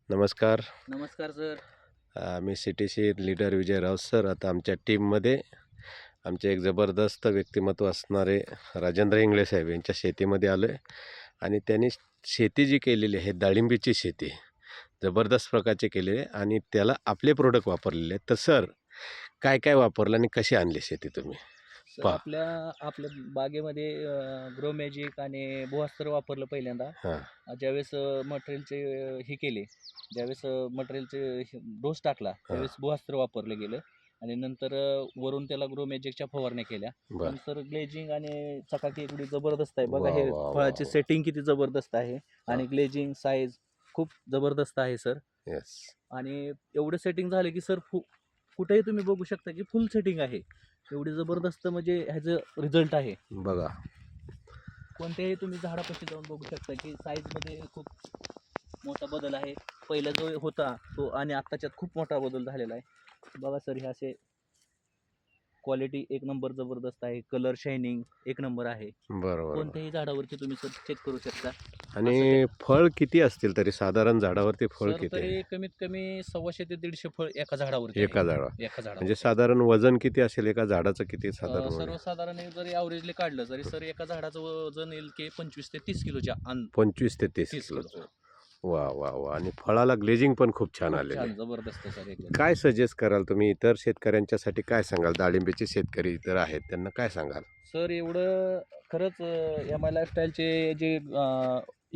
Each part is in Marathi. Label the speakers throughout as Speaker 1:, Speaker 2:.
Speaker 1: नमस्कार.
Speaker 2: नमस्कार सर.
Speaker 1: मी सी लीडर विजय राऊत सर. आता आमच्या टीममध्ये आमचे एक जबरदस्त व्यक्तिमत्व असणारे राजेंद्र इंगळे साहेब यांच्या शेतीमध्ये आलो आहे आणि त्यांनी शेती जी केलेली आहे डाळिंबीची शेती जबरदस्त प्रकारचे केलेली आहे आणि त्याला आपले प्रोडक्ट वापरलेले आहेत. तर सर काय काय वापरलं आणि कशी आणली शेती तुम्ही?
Speaker 2: सर
Speaker 1: पहा.
Speaker 2: आपल्या आपल्या बागेमध्ये ग्रो मॅजिक आणि भुवास्त्र वापरलं पहिल्यांदा.
Speaker 1: हां.
Speaker 2: ज्यावेळेस मटेरियलचे हे केले, ज्यावेळेस मटेरियलचे डोस टाकला
Speaker 1: हां.
Speaker 2: त्यावेळेस भुवास्त्र वापरलं गेलं आणि नंतर वरून त्याला ग्रो मॅजिकच्या फवारण्या केल्या.
Speaker 1: बरं.
Speaker 2: नंतर ग्लेजिंग आणि चकाकी एवढी जबरदस्त आहे बघा.
Speaker 1: वा
Speaker 2: हे
Speaker 1: वा वा
Speaker 2: फळाची
Speaker 1: वा.
Speaker 2: सेटिंग किती जबरदस्त आहे आणि ग्लेजिंग साईज खूप जबरदस्त आहे सर.
Speaker 1: येस.
Speaker 2: आणि एवढं सेटिंग झालं की सर कुठेही तुम्ही बघू शकता की फुल सेटिंग आहे. एवढी जबरदस्त म्हणजे ह्याचं रिझल्ट आहे.
Speaker 1: बघा.
Speaker 2: कोणत्याही तुम्ही झाडापाशी जाऊन बघू शकता की साईजमध्ये खूप मोठा बदल आहे. पहिला जो होता तो आणि आत्ताच्यात खूप मोठा बदल झालेला आहे. बघा सर, हे असे क्वालिटी एक नंबर जबरदस्त आहे. कलर शायनिंग एक नंबर आहे.
Speaker 1: बरोबर.
Speaker 2: कोणत्याही झाडावरती तुम्ही सर चेक करू शकता.
Speaker 1: आणि फळ किती असतील तरी साधारण झाडावरती फळ
Speaker 2: सर
Speaker 1: किती
Speaker 2: तरी
Speaker 1: आहे?
Speaker 2: कमीत कमी 150 ते 150 फळ एका झाडावरती
Speaker 1: एका
Speaker 2: आहे.
Speaker 1: झाडावर
Speaker 2: एका झाडावर
Speaker 1: म्हणजे साधारण वजन किती असेल एका झाडाचं? किती साधारण वजन?
Speaker 2: सर्वसाधारण एक जरी ॲव्हरेजली काढलं तरी सर एका झाडाचं वजन येईल की 25 ते 30 किलोच्या
Speaker 1: 25 ते 30
Speaker 2: 30
Speaker 1: किलो.
Speaker 2: किलोचं.
Speaker 1: वा वा वा. आणि फळाला ग्लेजिंग पण खूप छान
Speaker 2: खूप
Speaker 1: आलेले
Speaker 2: छान
Speaker 1: आहे.
Speaker 2: जबरदस्त सर एकदम.
Speaker 1: काय सजेस्ट कराल तुम्ही इतर शेतकऱ्यांच्यासाठी? काय सांगाल? डाळिंबीचे शेतकरी इतर आहेत त्यांना काय सांगाल?
Speaker 2: सर एवढं खरंच एम आय लाईफस्टाईलचे जे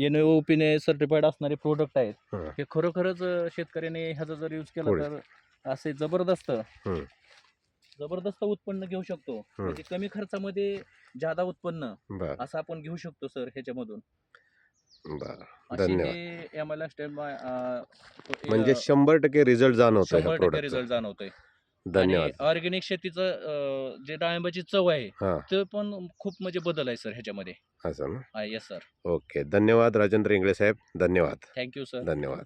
Speaker 2: NAOP सर्टिफाईड असणारे प्रोडक्ट आहेत,
Speaker 1: हं,
Speaker 2: हे खरोखरच शेतकऱ्याने ह्याचा जर यूज केला
Speaker 1: पुढे.
Speaker 2: तर असे जबरदस्त
Speaker 1: हं,
Speaker 2: जबरदस्त उत्पन्न घेऊ शकतो.
Speaker 1: हं.
Speaker 2: म्हणजे कमी खर्चामध्ये जादा उत्पन्न
Speaker 1: बरं.
Speaker 2: असं आपण घेऊ शकतो सर ह्याच्यामधून.
Speaker 1: बरं.
Speaker 2: अशी हे
Speaker 1: धन्यवाद.
Speaker 2: एम आय लाईफस्टाईल
Speaker 1: म्हणजे 100% रिझल्ट जाणवतो ह्या
Speaker 2: 100%
Speaker 1: प्रोडक्टचा.
Speaker 2: रिझल्ट जाणवतोय. आणि
Speaker 1: धन्यवाद.
Speaker 2: ऑर्गॅनिक शेतीचं जे डाळिंबाची चव आहे,
Speaker 1: हां,
Speaker 2: ते पण खूप म्हणजे बदल आहे सर ह्याच्यामध्ये.
Speaker 1: असं ना?
Speaker 2: Yes sir.
Speaker 1: ओके. धन्यवाद राजेंद्र इंगळे साहेब. धन्यवाद.
Speaker 2: Thank you sir.
Speaker 1: धन्यवाद.